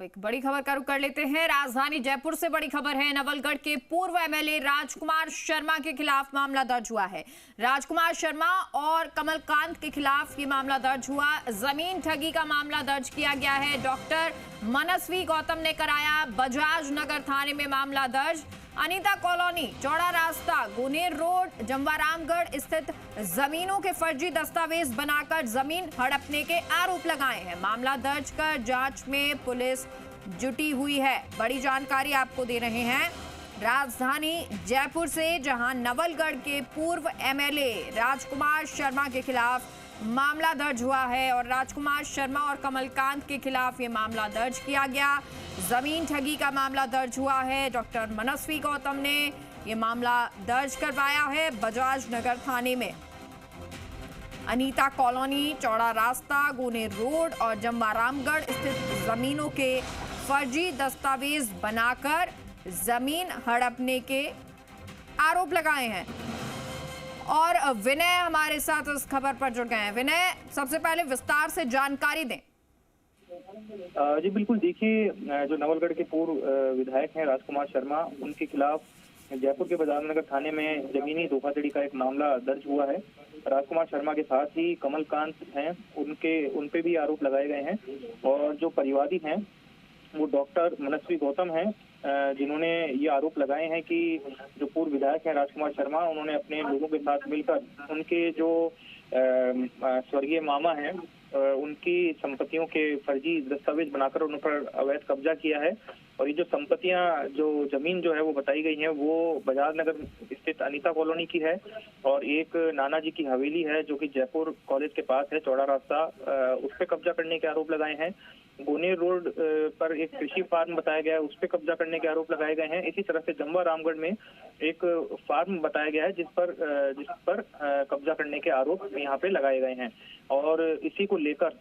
एक बड़ी खबर का रुख कर लेते हैं। राजधानी जयपुर से बड़ी खबर है। नवलगढ़ के पूर्व एमएलए राजकुमार शर्मा के खिलाफ मामला दर्ज हुआ है। राजकुमार शर्मा और कमलकांत के खिलाफ ये मामला दर्ज हुआ। जमीन ठगी का मामला दर्ज किया गया है। डॉक्टर मनस्वी गौतम ने कराया। बजाज नगर थाने में मामला दर्ज। अनीता कॉलोनी, चौड़ा रास्ता, गुनेर रोड, जमवारामगढ़ स्थित जमीनों के फर्जी दस्तावेज बनाकर जमीन हड़पने के आरोप लगाए हैं। मामला दर्ज कर जांच में पुलिस जुटी हुई है। बड़ी जानकारी आपको दे रहे हैं राजधानी जयपुर से, जहां नवलगढ़ के पूर्व एमएलए राजकुमार शर्मा के खिलाफ मामला दर्ज हुआ है और राजकुमार शर्मा और कमलकांत के खिलाफ ये मामला दर्ज किया गया। जमीन ठगी का मामला दर्ज हुआ है। डॉक्टर मनस्वी गौतम ने ये मामला दर्ज करवाया है बजाज नगर थाने में। अनीता कॉलोनी, चौड़ा रास्ता, गुनेर रोड और जमवारामगढ़ स्थित जमीनों के फर्जी दस्तावेज बनाकर जमीन हड़पने के आरोप लगाए हैं। और विनय हमारे साथ इस खबर पर जुड़ गए हैं। विनय, सबसे पहले विस्तार से जानकारी दें। जी बिल्कुल, देखिए जो नवलगढ़ के पूर्व विधायक हैं राजकुमार शर्मा, उनके खिलाफ जयपुर के बाजार नगर थाने में जमीनी धोखाधड़ी का एक मामला दर्ज हुआ है। राजकुमार शर्मा के साथ ही कमलकांत हैं, उनपे भी आरोप लगाए गए हैं। और जो परिवादी हैं वो डॉक्टर मनस्वी गौतम हैं, जिन्होंने ये आरोप लगाए हैं कि जो पूर्व विधायक हैं राजकुमार शर्मा, उन्होंने अपने लोगों के साथ मिलकर उनके जो स्वर्गीय मामा हैं उनकी संपत्तियों के फर्जी दस्तावेज बनाकर उन पर अवैध कब्जा किया है। और ये जो संपत्तियां, जो जमीन जो है वो बताई गई है, वो बाजार नगर स्थित अनीता कॉलोनी की है और एक नाना जी की हवेली है जो कि जयपुर कॉलेज के पास है, चौड़ा रास्ता, उस पर कब्जा करने के आरोप लगाए हैं। गुनेर रोड पर एक कृषि फार्म बताया गया है, उस पर कब्जा करने के आरोप लगाए गए हैं। इसी तरह से जमवारामगढ़ में एक फार्म बताया गया है जिस पर कब्जा करने के आरोप यहाँ पे लगाए गए हैं। और इसी को लेकर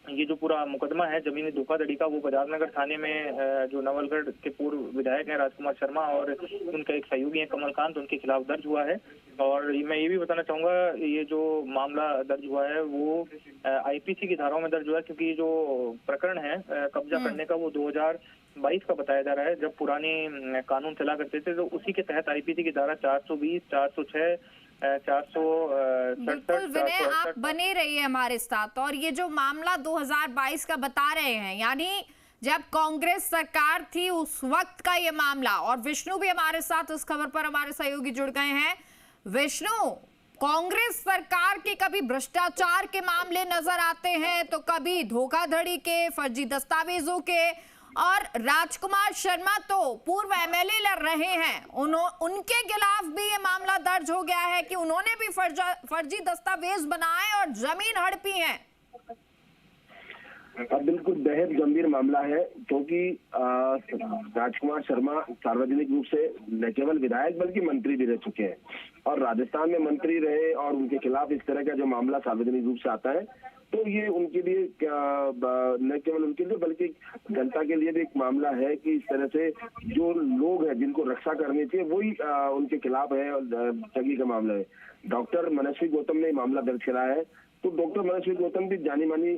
ये जो पूरा मुकदमा है जमीनी धोखाधड़ी का, वो बाजार नगर थाने में जो नवलगढ़ के पूर्व विधायक हैं राजकुमार शर्मा और उनका एक सहयोगी है कमलकांत, उनके खिलाफ दर्ज हुआ है। और मैं ये भी बताना चाहूंगा, ये जो मामला दर्ज हुआ है वो आईपीसी की धाराओं में दर्ज हुआ है, क्योंकि ये जो प्रकरण है कब्जा करने का वो 2022 का बताया जा रहा है, जब पुराने कानून चला करते थे। तो उसी के तहत आईपीसी की धारा 420, 406, 467। बिल्कुल विनय, आप बने रहिए हमारे साथ। और ये जो मामला 2022 का बता रहे हैं, यानी जब कांग्रेस सरकार थी उस वक्त का ये मामला। और विष्णु भी हमारे साथ इस खबर पर हमारे सहयोगी जुड़ गए हैं। विष्णु, कांग्रेस सरकार के कभी भ्रष्टाचार के मामले नजर आते हैं तो कभी धोखाधड़ी के, फर्जी दस्तावेजों के। और राजकुमार शर्मा तो पूर्व एमएलए लड़ रहे हैं, उनके खिलाफ भी ये मामला दर्ज हो गया है कि उन्होंने भी फर्जी दस्तावेज बनाए और जमीन हड़पी है। बिल्कुल बेहद गंभीर मामला है, क्योंकि राजकुमार शर्मा सार्वजनिक रूप से न केवल विधायक बल्कि मंत्री भी रह चुके हैं और राजस्थान में मंत्री रहे। और उनके खिलाफ इस तरह का जो मामला सार्वजनिक रूप से आता है तो ये उनके लिए न केवल उनके लिए बल्कि जनता के लिए भी एक मामला है कि इस तरह से जो लोग हैं जिनको रक्षा करनी चाहिए वही उनके खिलाफ है और ठगी का मामला है। डॉक्टर मनस्वी गौतम ने मामला दर्ज कराया है। तो डॉक्टर मनस्वी गौतम भी जानी मानी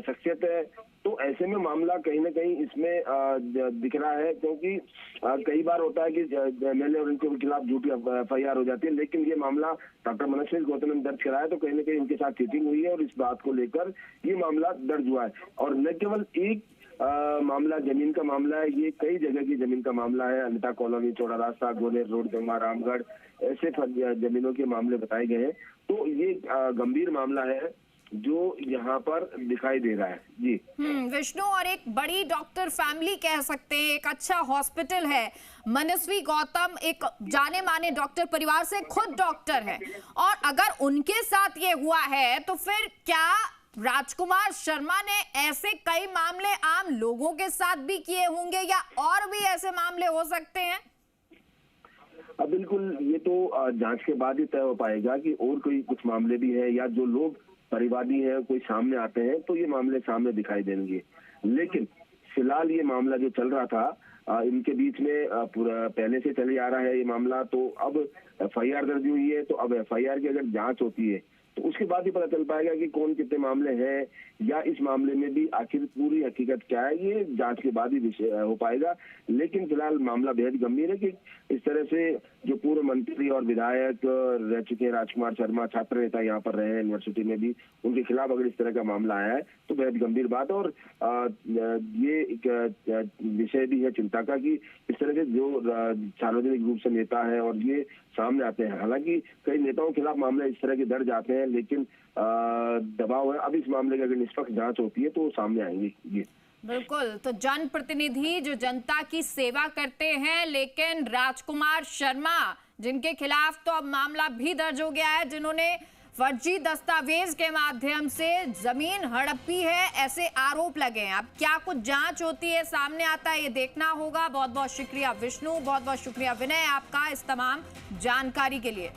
शख्सियत है, तो ऐसे में मामला कहीं ना कहीं इसमें दिख रहा है, क्योंकि कई बार होता है कि एमएलए और उनके खिलाफ झूठी एफआईआर हो जाती है। लेकिन ये मामला डॉक्टर मनस्वी गौतम ने दर्ज कराया तो कहीं ना कहीं उनके साथ चीटिंग हुई है और इस बात को लेकर ये मामला दर्ज हुआ है। और न केवल एक मामला जमीन का मामला है, ये कई जगह की जमीन का मामला है। अनीता कॉलोनी, चौड़ा रास्ता, गुनेर रोड, जमवारामगढ़, ऐसे जमीनों के मामले बताए गए हैं। तो ये गंभीर मामला है जो यहाँ पर दिखाई दे रहा है। जी विष्णु, और एक बड़ी डॉक्टर फैमिली कह सकते हैं, एक अच्छा हॉस्पिटल है। मनस्वी गौतम एक जाने माने डॉक्टर परिवार से खुद डॉक्टर है, और अगर उनके साथ ये हुआ है तो फिर क्या राजकुमार शर्मा ने ऐसे कई मामले आम लोगों के साथ भी किए होंगे या और भी ऐसे मामले हो सकते हैं? बिल्कुल, ये तो जांच के बाद ही तय हो पाएगा कि और कोई कुछ मामले भी है या जो लोग परिवादी हैं कोई सामने आते हैं तो ये मामले सामने दिखाई देंगे। लेकिन फिलहाल ये मामला जो चल रहा था इनके बीच में पूरा पहले से चले आ रहा है ये मामला। तो अब एफआईआर दर्ज हुई है, तो अब एफआईआर की अगर जांच होती है तो उसके बाद ही पता चल पाएगा कि कौन कितने मामले हैं, या इस मामले में भी आखिर पूरी हकीकत क्या है, ये जांच के बाद ही हो पाएगा। लेकिन फिलहाल मामला बेहद गंभीर है कि इस तरह से जो पूर्व मंत्री और विधायक रह चुके हैं, राजकुमार शर्मा छात्र नेता यहाँ पर रहे हैं यूनिवर्सिटी में भी, उनके खिलाफ अगर इस तरह का मामला आया है तो बेहद गंभीर बात है। और ये एक विषय भी है चिंता का कि इस तरह से जो सार्वजनिक रूप से नेता है और ये सामने आते हैं। हालांकि कई नेताओं के खिलाफ मामले इस तरह के दर्ज आते हैं, लेकिन दबाव है। अब इस मामले की अगर निष्पक्ष जांच होती है तो सामने आएंगे ये। बिल्कुल, तो जनप्रतिनिधि जो जनता की सेवा करते हैं, लेकिन राजकुमार शर्मा जिनके खिलाफ तो अब मामला भी दर्ज हो गया है, जिन्होंने फर्जी दस्तावेज के माध्यम से जमीन हड़पी है, ऐसे आरोप लगे हैं। अब क्या कुछ जांच होती है, सामने आता है, ये देखना होगा। बहुत बहुत शुक्रिया विष्णु, बहुत बहुत शुक्रिया विनय आपका इस तमाम जानकारी के लिए।